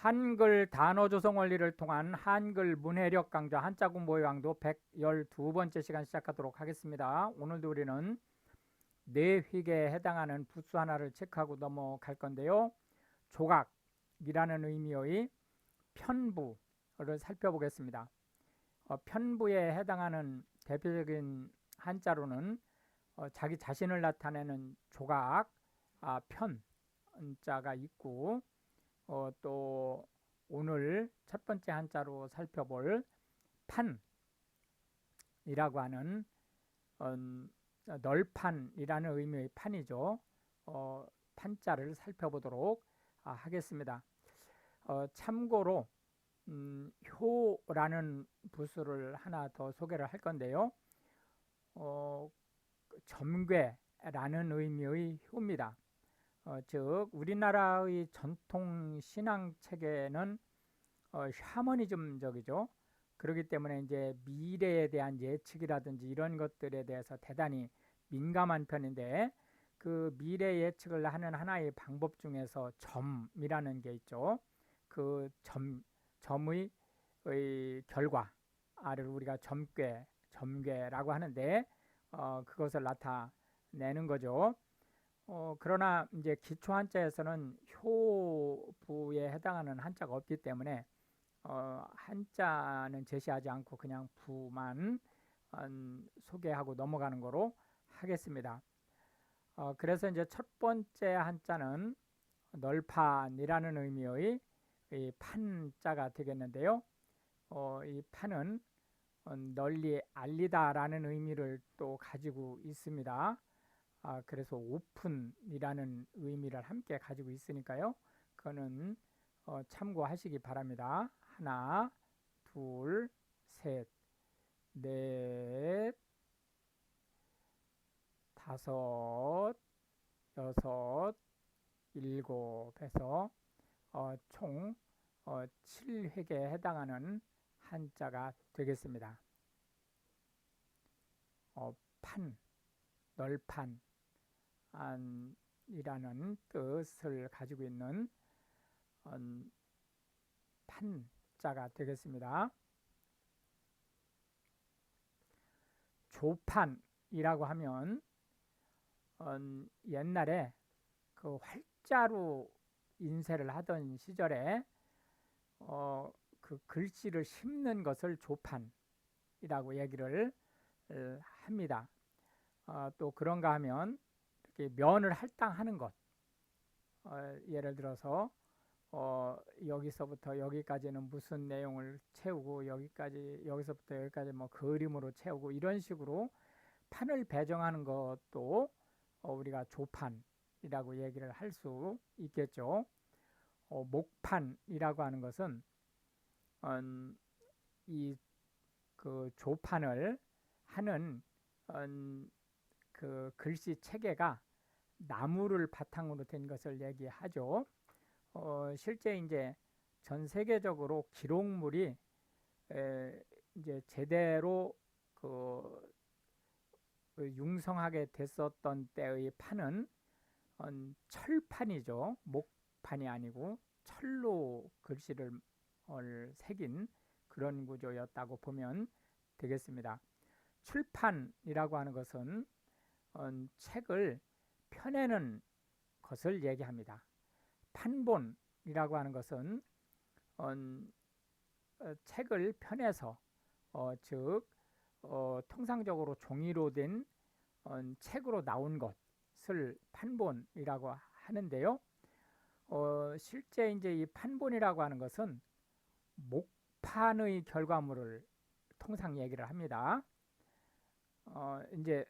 한글 단어 조성 원리를 통한 한글 문해력 강좌 한자 공부의 강도 112번째 시간 시작하도록 하겠습니다. 오늘도 우리는 내휙에 해당하는 부수 하나를 체크하고 넘어갈 건데요. 조각이라는 의미의 편부를 살펴보겠습니다. 편부에 해당하는 대표적인 한자로는 자기 자신을 나타내는 조각, 편자가 있고, 또 오늘 첫 번째 한자로 살펴볼 판이라고 하는 널판이라는 의미의 판이죠. 판자를 살펴보도록 하겠습니다. 참고로 효라는 부수를 하나 더 소개를 할 건데요. 점괘라는 의미의 효입니다. 즉 우리나라의 전통 신앙 체계는 샤머니즘적이죠. 그렇기 때문에 이제 미래에 대한 예측이라든지 이런 것들에 대해서 대단히 민감한 편인데, 그 미래 예측을 하는 하나의 방법 중에서 점이라는 게 있죠. 그 점의 결과를 우리가 점괘라고 하는데, 그것을 나타내는 거죠. 그러나 이제 기초 한자에서는 효부에 해당하는 한자가 없기 때문에 한자는 제시하지 않고 그냥 부만 소개하고 넘어가는 거로 하겠습니다. 그래서 이제 첫 번째 한자는 널판이라는 의미의 이 판자가 되겠는데요. 이 판은 널리 알리다라는 의미를 또 가지고 있습니다. 그래서 오픈이라는 의미를 함께 가지고 있으니까요. 그거는 참고하시기 바랍니다. 하나, 둘, 셋, 넷, 다섯, 여섯, 일곱 해서 총 7획에 해당하는 한자가 되겠습니다. 판, 널판 이라는 뜻을 가지고 있는 판자가 되겠습니다. 조판이라고 하면 옛날에 그 활자로 인쇄를 하던 시절에 그 글씨를 심는 것을 조판이라고 얘기를 합니다. 또 그런가 하면 이렇게 면을 할당하는 것, 예를 들어서 여기서부터 여기까지는 무슨 내용을 채우고 여기서부터 여기까지 뭐 그림으로 채우고 이런 식으로 판을 배정하는 것도 우리가 조판이라고 얘기를 할 수 있겠죠. 목판이라고 하는 것은 이 그 조판을 하는 그 글씨 체계가 나무를 바탕으로 된 것을 얘기하죠. 실제 이제 전 세계적으로 기록물이 이제 제대로 그 융성하게 됐었던 때의 판은 철판이죠. 목판이 아니고 철로 글씨를 새긴 그런 구조였다고 보면 되겠습니다. 출판이라고 하는 것은 책을 펴내는 것을 얘기합니다. 판본이라고 하는 것은 책을 펴내서 즉 통상적으로 종이로 된 책으로 나온 것을 판본이라고 하는데요. 실제 이제 이 판본이라고 하는 것은 목판의 결과물을 통상 얘기를 합니다. 이제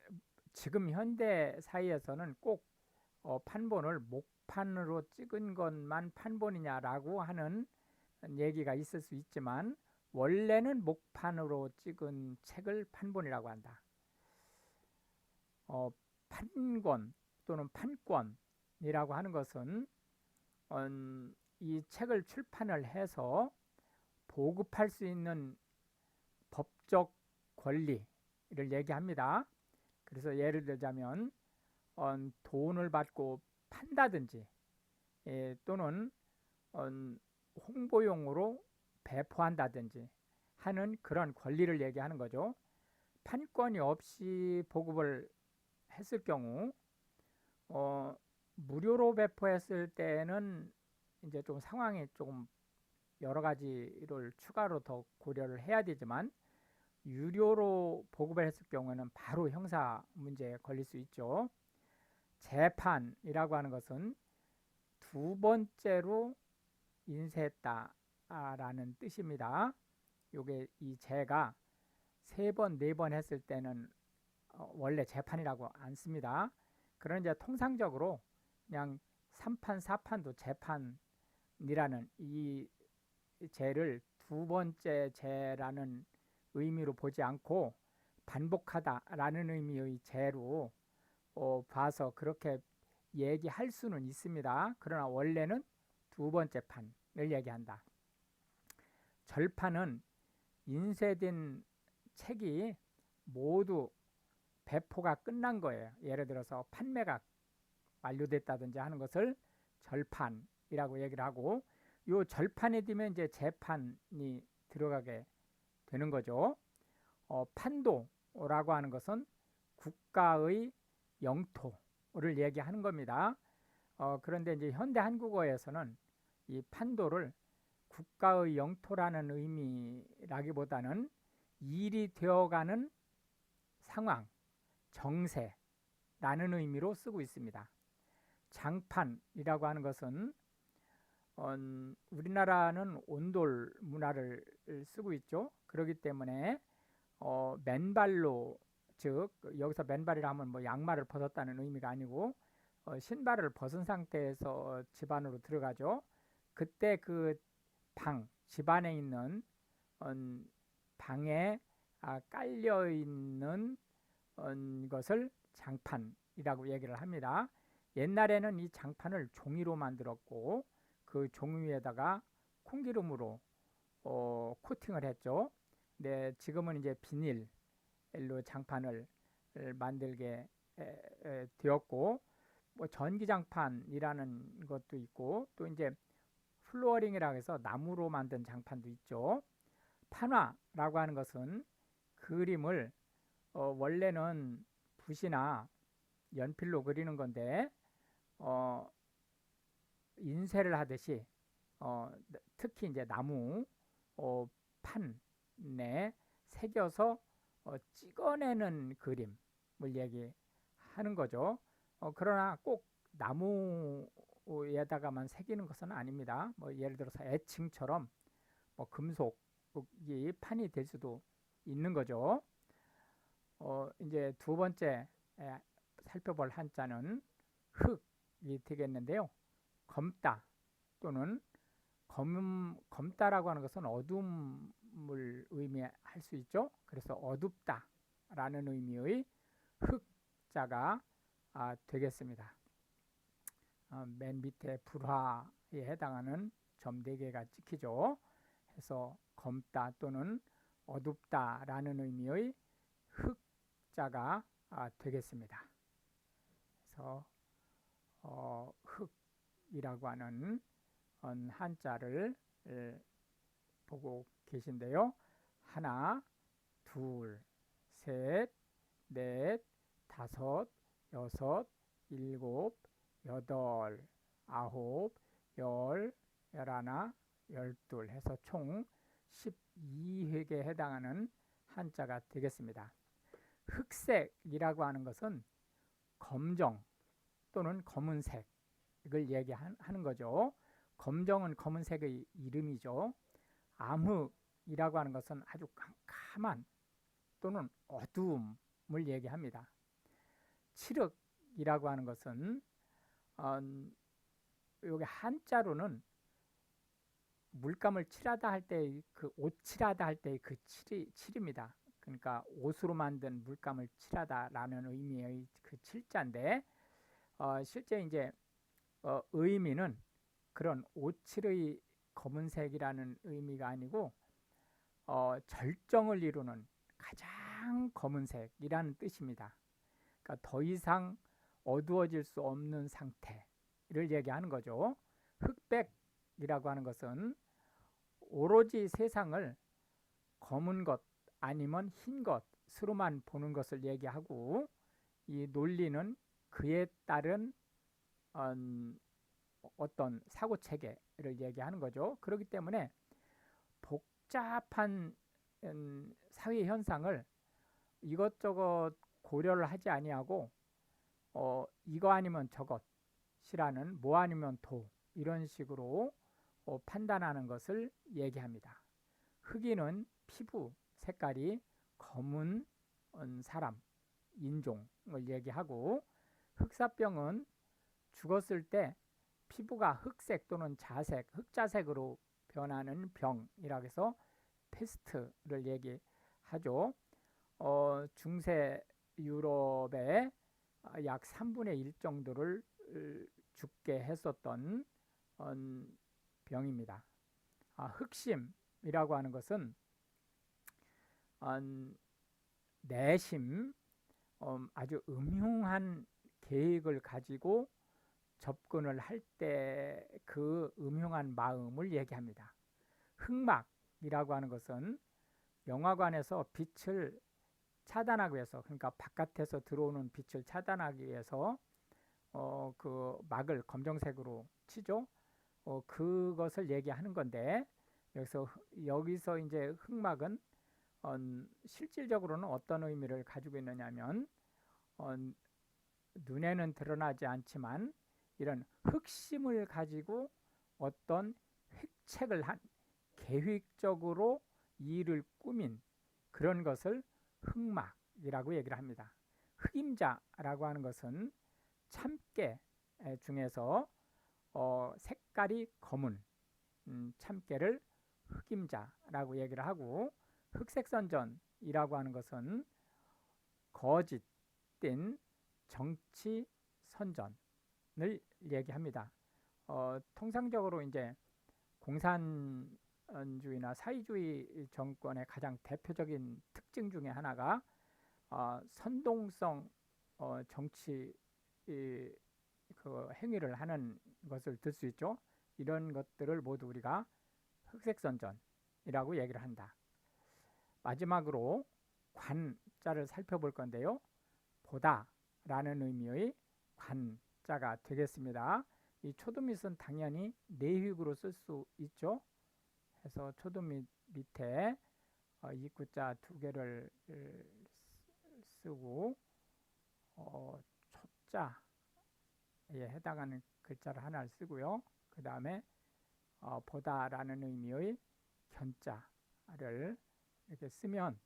지금 현대 사이에서는 꼭 판본을 목판으로 찍은 것만 판본이냐라고 하는 얘기가 있을 수 있지만, 원래는 목판으로 찍은 책을 판본이라고 한다. 판권 또는 판권이라고 하는 것은 이 책을 출판을 해서 보급할 수 있는 법적 권리를 얘기합니다. 그래서 예를 들자면 돈을 받고 판다든지 또는 홍보용으로 배포한다든지 하는 그런 권리를 얘기하는 거죠. 판권이 없이 보급을 했을 경우 무료로 배포했을 때는 이제 좀 상황이 조금 여러 가지를 추가로 더 고려를 해야 되지만 유료로 보급을 했을 경우에는 바로 형사 문제에 걸릴 수 있죠. 재판이라고 하는 것은 두 번째로 인쇄했다라는 뜻입니다. 요게 이 재가 세 번, 네 번 했을 때는 원래 재판이라고 안 씁니다. 그런 이제 통상적으로 그냥 3판, 4판도 재판이라는 이 재를 두 번째 재라는 의미로 보지 않고 반복하다라는 의미의 재로 봐서 그렇게 얘기할 수는 있습니다. 그러나 원래는 두 번째 판을 얘기한다. 절판은 인쇄된 책이 모두 배포가 끝난 거예요. 예를 들어서 판매가 완료됐다든지 하는 것을 절판이라고 얘기를 하고 요 절판이 되면 이제 재판이 들어가게 되는 거죠. 판도라고 하는 것은 국가의 영토를 얘기하는 겁니다. 그런데 이제 현대 한국어에서는 이 판도를 국가의 영토라는 의미라기보다는 일이 되어가는 상황, 정세라는 의미로 쓰고 있습니다. 장판이라고 하는 것은 우리나라는 온돌 문화를 쓰고 있죠. 그렇기 때문에 맨발로, 즉 여기서 맨발이라 하면 뭐 양말을 벗었다는 의미가 아니고 신발을 벗은 상태에서 집 안으로 들어가죠. 그때 그 집 안에 있는 방에 깔려 있는 것을 장판이라고 얘기를 합니다. 옛날에는 이 장판을 종이로 만들었고 그 종이 위에다가 콩기름으로 코팅을 했죠. 근데 지금은 이제 비닐로 장판을 만들게 되었고 뭐 전기장판이라는 것도 있고 또 이제 플로어링이라고 해서 나무로 만든 장판도 있죠. 판화라고 하는 것은 그림을 원래는 붓이나 연필로 그리는 건데 인쇄를 하듯이 특히 이제 나무 판에 새겨서 찍어내는 그림을 얘기하는 거죠. 그러나 꼭 나무에다가만 새기는 것은 아닙니다. 뭐 예를 들어서 애칭처럼 뭐 금속이 판이 될 수도 있는 거죠. 이제 두 번째 살펴볼 한자는 흑이 되겠는데요. 검다 또는 검다라고 하는 것은 어둠을 의미할 수 있죠. 그래서 어둡다라는 의미의 흑자가 되겠습니다. 맨 밑에 불화에 해당하는 점 4개가 찍히죠. 해서 검다 또는 어둡다라는 의미의 흑자가 되겠습니다. 그래서 흑이라고 하는 한자를 보고 계신데요. 하나, 둘, 셋, 넷, 다섯, 여섯, 일곱, 여덟, 아홉, 열, 열하나, 열둘 해서 총 12획에 해당하는 한자가 되겠습니다. 흑색이라고 하는 것은 검정 또는 검은색을 얘기하는 거죠. 검정은 검은색의 이름이죠. 암흑이라고 하는 것은 아주 캄캄한 또는 어두움을 얘기합니다. 칠흑이라고 하는 것은 여기 한자로는 물감을 칠하다 할 때 그 옷 칠하다 할 때 그 칠입니다. 그러니까 옷으로 만든 물감을 칠하다라는 의미의 그 칠자인데 실제 이제 의미는 그런 옷칠의 검은색이라는 의미가 아니고 절정을 이루는 가장 검은색이라는 뜻입니다. 그러니까 더 이상 어두워질 수 없는 상태를 얘기하는 거죠. 흑백이라고 하는 것은 오로지 세상을 검은 것 아니면 흰 것으로만 보는 것을 얘기하고, 이 논리는 그에 따른 어떤 사고 체계를 얘기하는 거죠. 그렇기 때문에 복잡한 사회 현상을 이것저것 고려를 하지 아니하고, 이거 아니면 저것이라는, 뭐 아니면 도, 이런 식으로 판단하는 것을 얘기합니다. 흑인은 피부 색깔이 검은 사람, 인종을 얘기하고, 흑사병은 죽었을 때 피부가 흑색 또는 자색, 흑자색으로 변하는 병이라고 해서 페스트를 얘기하죠. 중세 유럽의 약 3분의 1 정도를 죽게 했었던 병입니다. 흑심이라고 하는 것은 내심 아주 음흉한 계획을 가지고 접근을 할 때 그 음흉한 마음을 얘기합니다. 흑막이라고 하는 것은 영화관에서 빛을 차단하기 위해서, 그러니까 바깥에서 들어오는 빛을 차단하기 위해서 그 막을 검정색으로 치죠. 그것을 얘기하는 건데, 여기서 이제 흑막은 실질적으로는 어떤 의미를 가지고 있느냐면, 눈에는 드러나지 않지만 이런 흑심을 가지고 어떤 획책을 한, 계획적으로 일을 꾸민 그런 것을 흑막이라고 얘기를 합니다. 흑임자라고 하는 것은 참깨 중에서 색깔이 검은 참깨를 흑임자라고 얘기를 하고, 흑색선전이라고 하는 것은 거짓된 정치 선전을 얘기합니다. 통상적으로 이제 공산주의나 사회주의 정권의 가장 대표적인 특징 중에 하나가 선동성 정치 그 행위를 하는 것을 들 수 있죠. 이런 것들을 모두 우리가 흑색선전이라고 얘기를 한다. 마지막으로 관자를 살펴볼 건데요. 보다 라는 의미의 관자가 되겠습니다. 이 초두밋은 당연히 내휘구로 쓸 수 있죠. 그래서 초두밋 밑에 입구자 두 개를 쓰고 초자에 해당하는 글자를 하나를 쓰고요. 그 다음에 보다라는 의미의 견자를 이렇게 쓰면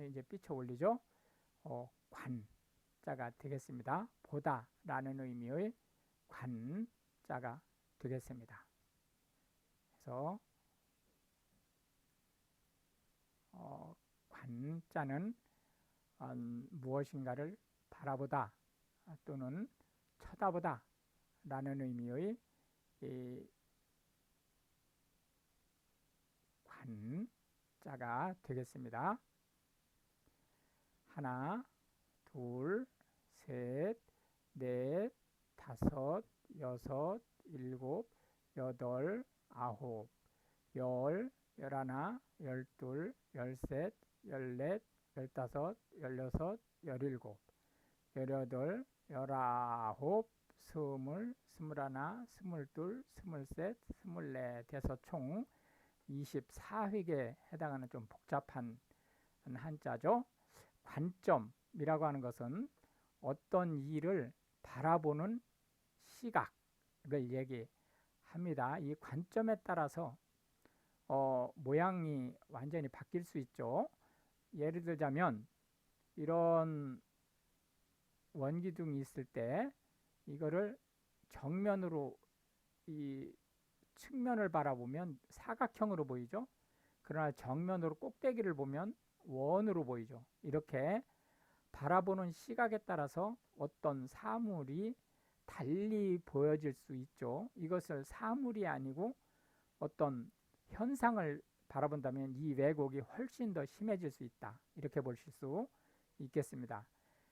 이제 삐쳐 올리죠. 관자가 되겠습니다. 보다라는 의미의 관자가 되겠습니다. 그래서 관자는 무엇인가를 바라보다 또는 쳐다보다 라는 의미의 관자가 되겠습니다. 하나, 둘, 셋, 넷, 다섯, 여섯, 일곱, 여덟, 아홉, 열, 열하나, 열둘, 열셋, 열넷, 열다섯, 열여섯, 열일곱, 열여덟, 열아홉, 스물, 스물하나, 스물둘, 스물셋, 스물넷 해서 총 24획에 해당하는 좀 복잡한 한자죠. 관점이라고 하는 것은 어떤 일을 바라보는 시각을 얘기합니다. 이 관점에 따라서 모양이 완전히 바뀔 수 있죠. 예를 들자면 이런 원기둥이 있을 때 이거를 정면으로 이 측면을 바라보면 사각형으로 보이죠. 그러나 정면으로 꼭대기를 보면 원으로 보이죠. 이렇게 바라보는 시각에 따라서 어떤 사물이 달리 보여질 수 있죠. 이것을 사물이 아니고 어떤 현상을 바라본다면 이 왜곡이 훨씬 더 심해질 수 있다. 이렇게 보실 수 있겠습니다.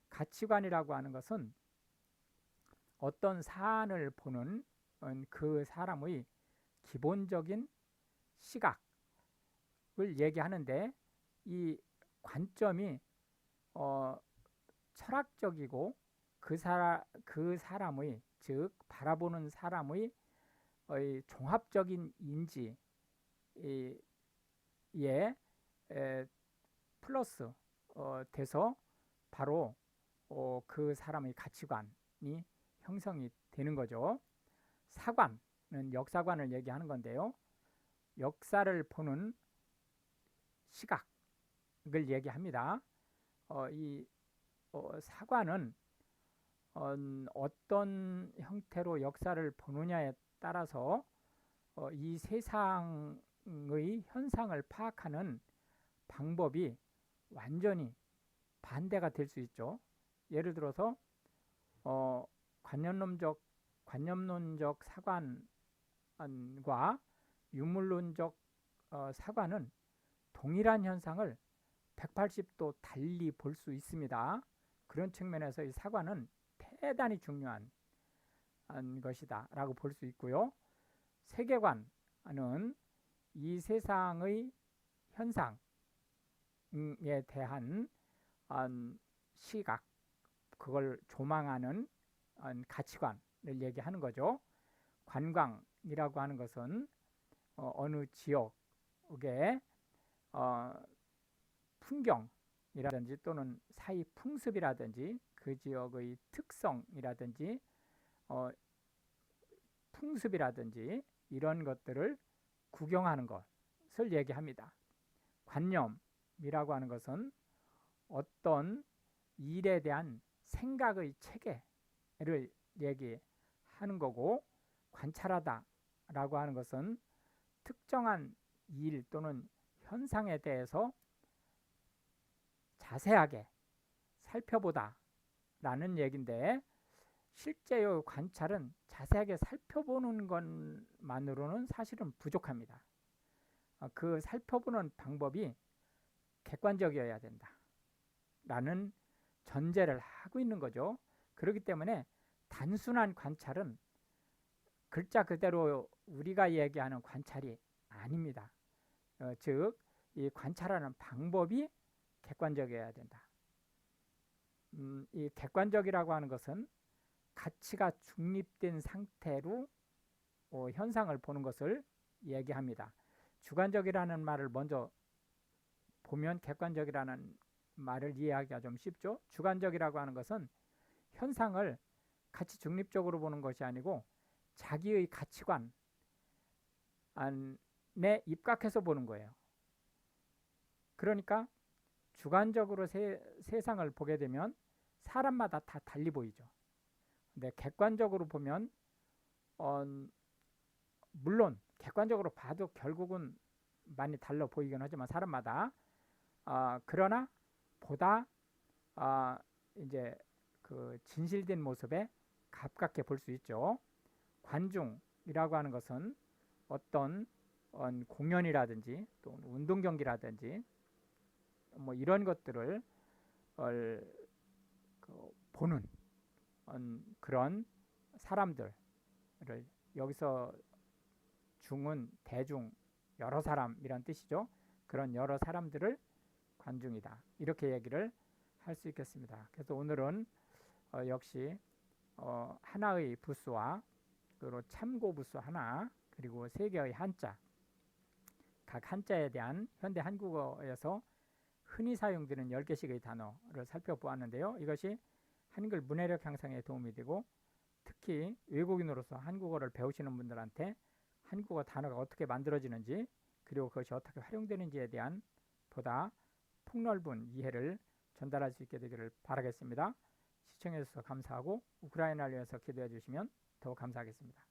가치관이라고 하는 것은 어떤 사안을 보는 그 사람의 기본적인 시각을 얘기하는데 이 관점이 철학적이고 그 사람의 즉 바라보는 사람의 종합적인 인지에 플러스 돼서 바로 그 사람의 가치관이 형성이 되는 거죠. 사관은 역사관을 얘기하는 건데요. 역사를 보는 시각을 얘기합니다. 이 사관은 어떤 형태로 역사를 보느냐에 따라서 이 세상의 현상을 파악하는 방법이 완전히 반대가 될 수 있죠. 예를 들어서 관념론적 사관과 유물론적 사관은 동일한 현상을 180도 달리 볼 수 있습니다. 그런 측면에서 이 사관은 대단히 중요한 것이다 라고 볼 수 있고요. 세계관은 이 세상의 현상에 대한 시각, 그걸 조망하는 가치관을 얘기하는 거죠. 관광이라고 하는 것은 어느 지역의 풍경이라든지 또는 사회 풍습이라든지 그 지역의 특성이라든지 풍습이라든지 이런 것들을 구경하는 것을 얘기합니다. 관념이라고 하는 것은 어떤 일에 대한 생각의 체계를 얘기하는 거고, 관찰하다 라고 하는 것은 특정한 일 또는 현상에 대해서 자세하게 살펴보다 라는 얘기인데, 실제의 관찰은 자세하게 살펴보는 것만으로는 사실은 부족합니다. 그 살펴보는 방법이 객관적이어야 된다 라는 전제를 하고 있는 거죠. 그렇기 때문에 단순한 관찰은 글자 그대로 우리가 얘기하는 관찰이 아닙니다. 즉, 이 관찰하는 방법이 객관적이어야 된다. 이 객관적이라고 하는 것은 가치가 중립된 상태로 현상을 보는 것을 얘기합니다. 주관적이라는 말을 먼저 보면 객관적이라는 말을 이해하기가 좀 쉽죠. 주관적이라고 하는 것은 현상을 가치 중립적으로 보는 것이 아니고 자기의 가치관 안에 입각해서 보는 거예요. 그러니까 주관적으로 세상을 보게 되면 사람마다 다 달리 보이죠. 근데 객관적으로 보면 물론 객관적으로 봐도 결국은 많이 달라 보이긴 하지만 사람마다 그러나 보다 이제 그 진실된 모습에 가깝게 볼 수 있죠. 관중이라고 하는 것은 어떤 공연이라든지 또 운동 경기라든지 뭐 이런 것들을 보는 그런 사람들을, 여기서 중은 대중, 여러 사람이란 뜻이죠. 그런 여러 사람들을 관중이다, 이렇게 얘기를 할 수 있겠습니다. 그래서 오늘은 역시 하나의 부수와 그리고 참고 부수 하나, 그리고 세 개의 한자, 각 한자에 대한 현대 한국어에서 흔히 사용되는 10개씩의 단어를 살펴보았는데요. 이것이 한글 문해력 향상에 도움이 되고, 특히 외국인으로서 한국어를 배우시는 분들한테 한국어 단어가 어떻게 만들어지는지, 그리고 그것이 어떻게 활용되는지에 대한 보다 폭넓은 이해를 전달할 수 있게 되기를 바라겠습니다. 시청해 주셔서 감사하고 우크라이나를 위해서 기도해 주시면 더욱 감사하겠습니다.